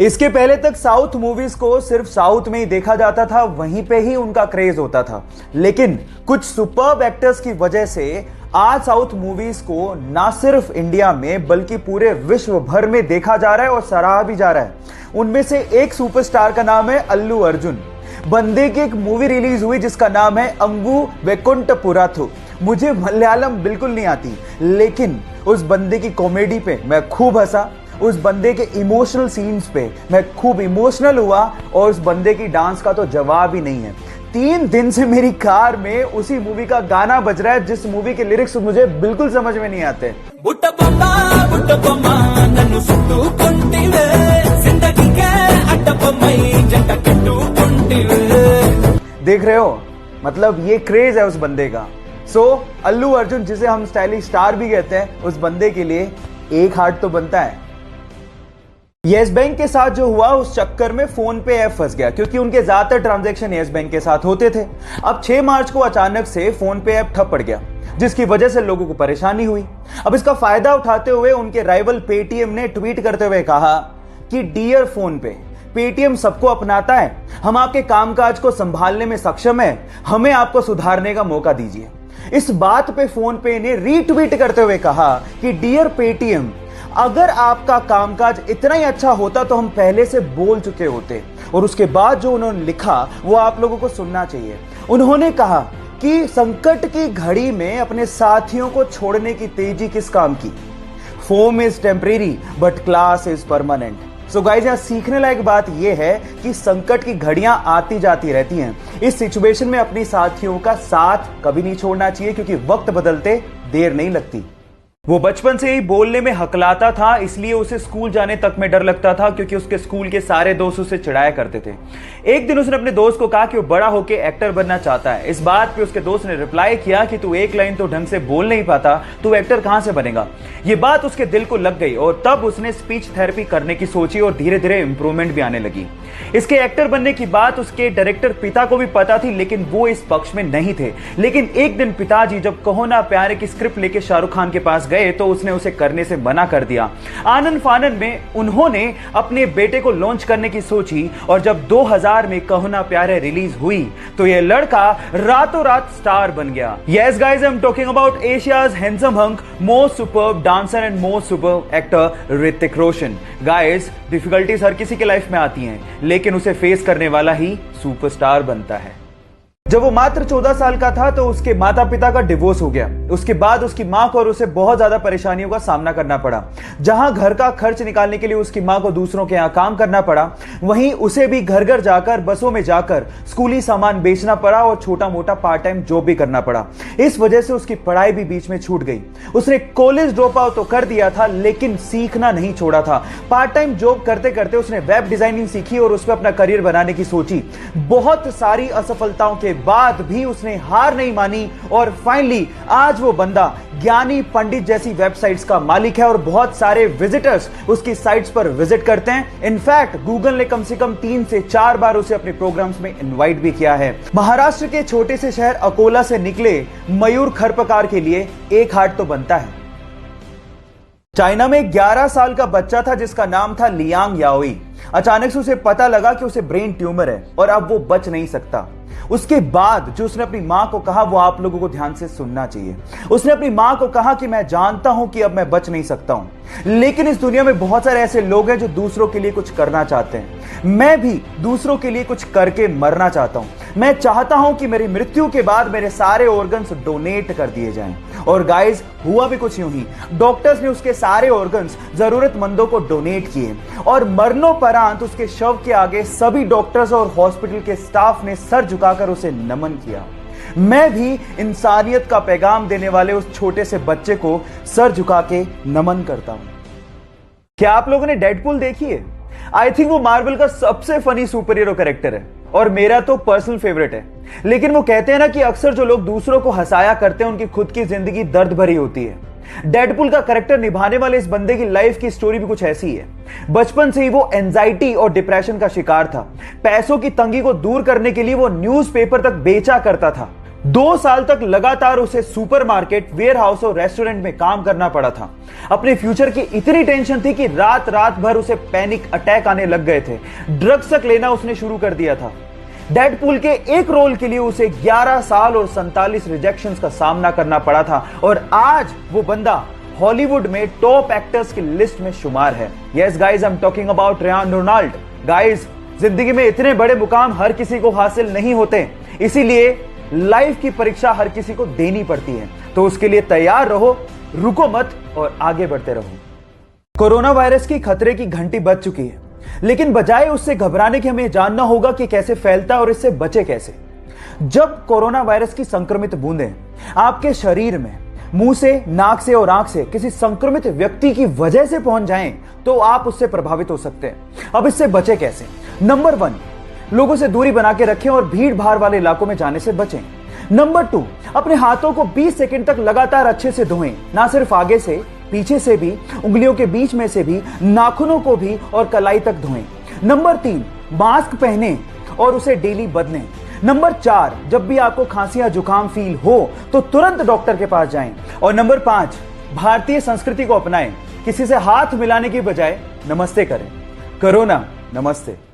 इसके पहले तक साउथ मूवीज को सिर्फ साउथ में ही देखा जाता था, वहीं पे ही उनका क्रेज होता था। लेकिन कुछ सुपर्ब एक्टर्स की वजह से आज साउथ मूवीज को ना सिर्फ इंडिया में बल्कि पूरे विश्व भर में देखा जा रहा है और सराहा भी जा रहा है। उनमें से एक सुपरस्टार का नाम है अल्लू अर्जुन। बंदे की एक मूवी रिलीज हुई जिसका नाम है अंगू वैकुंठपुरथु। मुझे मलयालम बिल्कुल नहीं आती, लेकिन उस बंदे की कॉमेडी पे मैं खूब हंसा, उस बंदे के इमोशनल सीन्स पे मैं खूब इमोशनल हुआ और उस बंदे की डांस का तो जवाब ही नहीं है। 3 दिन से मेरी कार में उसी मूवी का गाना बज रहा है जिस मूवी के लिरिक्स मुझे बिल्कुल समझ में नहीं आते। देख रहे हो, मतलब ये क्रेज है उस बंदे का। अल्लू अर्जुन, जिसे हम स्टाइलिश स्टार भी कहते हैं, उस बंदे के लिए एक हार्ट तो बनता है। येस बैंक के साथ जो हुआ उस चक्कर में फोन पे ऐप फंस गया, क्योंकि उनके ज्यादातर ट्रांजैक्शन येस बैंक के साथ होते थे। अब 6 मार्च को अचानक से फोन पे ऐप ठप पड़ गया, जिसकी वजह से लोगों को परेशानी हुई। अब इसका फायदा उठाते हुए उनके राइवल पेटीएम ने ट्वीट करते हुए कहा कि डियर फोन पे, पेटीएम सबको अपनाता है, हम आपके कामकाज को संभालने में सक्षम है, हमें आपको सुधारने का मौका दीजिए। इस बात पे फोन पे ने रीट्वीट करते हुए कहा कि डियर पेटीएम, अगर आपका कामकाज इतना ही अच्छा होता तो हम पहले से बोल चुके होते। और उसके बाद जो उन्होंने लिखा वो आप लोगों को सुनना चाहिए। उन्होंने कहा कि संकट की घड़ी में अपने साथियों को छोड़ने की तेजी किस काम की। Foam is temporary but class is permanent. So guys, यहां सीखने लायक बात यह है कि संकट की घड़ियां आती जाती रहती हैं। इस सिचुएशन में अपनी साथियों का साथ कभी नहीं छोड़ना चाहिए, क्योंकि वक्त बदलते देर नहीं लगती। वो बचपन से ही बोलने में हकलाता था, इसलिए उसे स्कूल जाने तक में डर लगता था, क्योंकि उसके स्कूल के सारे दोस्त उसे चिढ़ाया करते थे। एक दिन उसने अपने दोस्त को कहा कि वो बड़ा होकर एक्टर बनना चाहता है। इस बात पे उसके दोस्त ने रिप्लाई किया कि तू एक लाइन तो ढंग से बोल नहीं पाता, तू एक्टर कहां से बनेगा। ये बात उसके दिल को लग गई और तब उसने स्पीच थेरेपी करने की सोची और धीरे धीरे इंप्रूवमेंट भी आने लगी। इसके एक्टर बनने की बात उसके डायरेक्टर पिता को भी पता थी, लेकिन वो इस पक्ष में नहीं थे। लेकिन एक दिन पिताजी जब कहो ना प्यारे की स्क्रिप्ट लेके शाहरुख खान के पास गए तो उसने उसे करने से मना कर दिया। आनंद फानन में उन्होंने अपने बेटे को लॉन्च करने की सोची और जब 2000 में कहो ना प्यारे रिलीज हुई तो यह लड़का रातों रात स्टार बन गया। Yes guys, I am talking about Asia's handsome hunk, most superb dancer and most superb actor Hrithik Roshan. Guys, difficulties हर किसी के लाइफ में आती हैं, लेकिन उसे फेस करने वाला ही सुपरस्टार बनता है। जब वो मात्र 14 साल का था तो उसके माता पिता का डिवोर्स हो गया। उसके बाद उसकी मां को और उसे बहुत ज्यादा परेशानियों का सामना करना पड़ा। जहां घर का खर्च निकालने के लिए उसकी मां को दूसरों के यहां काम करना पड़ा, वहीं उसे भी घर घर जाकर, बसों में जाकर स्कूली सामान बेचना पड़ा और छोटा मोटा पार्ट टाइम जॉब भी करना पड़ा। इस वजह से उसकी पढ़ाई भी बीच में छूट गई। उसने कॉलेज ड्रॉप आउट तो कर दिया था, लेकिन सीखना नहीं छोड़ा था। पार्ट टाइम जॉब करते करते उसने वेब डिजाइनिंग सीखी और उस पर अपना करियर बनाने की सोची। बहुत सारी असफलताओं के बाद भी उसने हार नहीं मानी और फाइनली आज वो बंदा ज्ञानी पंडित जैसी वेबसाइट्स का मालिक है और बहुत सारे विजिटर्स उसकी साइट्स पर विजिट करते हैं। इनफैक्ट गूगल ने कम से कम 3 से 4 बार उसे अपने प्रोग्राम्स में इनवाइट भी किया है। महाराष्ट्र के छोटे से शहर अकोला से निकले मयूर खरपकार के लिए एक हार्ट तो बनता है। चाइना में 11 साल का बच्चा था जिसका नाम था लियांग याओई। अचानक से उसे पता लगा कि उसे ब्रेन ट्यूमर है और अब वो बच नहीं सकता। उसके बाद जो उसने अपनी मां को कहा वो आप लोगों को ध्यान से सुनना चाहिए। उसने अपनी मां को कहा कि मैं जानता हूं कि अब मैं बच नहीं सकता हूं, लेकिन इस दुनिया में बहुत सारे ऐसे लोग हैं जो दूसरों के लिए कुछ करना चाहते हैं। मैं भी दूसरों के लिए कुछ करके मरना चाहता हूं। मैं चाहता हूं कि मेरी मृत्यु के बाद मेरे सारे ऑर्गन्स डोनेट कर दिए जाएं। और गाइस, हुआ भी कुछ यूं ही। डॉक्टर्स ने उसके सारे ऑर्गन्स जरूरतमंदों को डोनेट किए और मरणोपरांत उसके शव के आगे सभी डॉक्टर्स और हॉस्पिटल के स्टाफ ने सर झुकाकर उसे नमन किया। मैं भी इंसानियत का पैगाम देने वाले उस छोटे से बच्चे को सर झुका के नमन करता हूं। क्या आप लोगों ने डेडपूल देखी है? आई थिंक वो मार्वल का सबसे फनी सुपर हीरो कैरेक्टर है और मेरा तो पर्सनल फेवरेट है। लेकिन वो कहते हैं ना कि अक्सर जो लोग दूसरों को हंसाया करते हैं उनकी खुद की जिंदगी दर्द भरी होती है। डेडपूल का कैरेक्टर निभाने वाले इस बंदे की लाइफ की स्टोरी भी कुछ ऐसी है। बचपन से ही वो एंजाइटी और डिप्रेशन का शिकार था। पैसों की तंगी को दूर करने के लिए वो न्यूज़पेपर तक बेचा करता था। 2 साल तक लगातार उसे सुपरमार्केट, वेयरहाउस और रेस्टोरेंट में काम करना पड़ा था। अपने फ्यूचर की इतनी टेंशन थी कि रात रात भर उसे पैनिक अटैक आने लग गए थे। ड्रग्स तक लेना उसने शुरू कर दिया था। डेडपूल के एक रोल के लिए उसे 11 साल और 47 रिजेक्शंस का सामना करना पड़ा था और आज वो बंदा हॉलीवुड में टॉप एक्टर्स की लिस्ट में शुमार है। Yes guys, I am talking about Ryan Ronald. Guys, जिंदगी में इतने बड़े मुकाम हर किसी को हासिल नहीं होते, इसीलिए लाइफ की परीक्षा हर किसी को देनी पड़ती है। तो उसके लिए तैयार रहो, रुको मत और आगे बढ़ते रहो। कोरोना वायरस की खतरे की घंटी बज चुकी है, लेकिन बजाय उससे घबराने के हमें जानना होगा कि कैसे फैलता है और इससे बचे कैसे। जब कोरोना वायरस की संक्रमित बूंदें आपके शरीर में मुंह से, नाक से और आंख से किसी संक्रमित व्यक्ति की वजह से पहुंच जाएं, तो आप उससे प्रभावित हो सकते हैं। अब इससे बचे कैसे? नंबर 1, लोगों से दूरी बना के रखें और भीड़ भाड़ वाले इलाकों में जाने से बचें। नंबर 2, अपने हाथों को 20 सेकंड तक लगातार अच्छे से धोएं, ना सिर्फ आगे से, पीछे से भी, उंगलियों के बीच में से भी, नाखूनों को भी और कलाई तक धोएं। नंबर 3, मास्क पहनें और उसे डेली बदलें। नंबर 4, जब भी आपको खांसी या जुकाम फील हो तो तुरंत डॉक्टर के पास जाएं। और नंबर 5, भारतीय संस्कृति को अपनाएं, किसी से हाथ मिलाने की बजाय नमस्ते करें। कोरोना नमस्ते।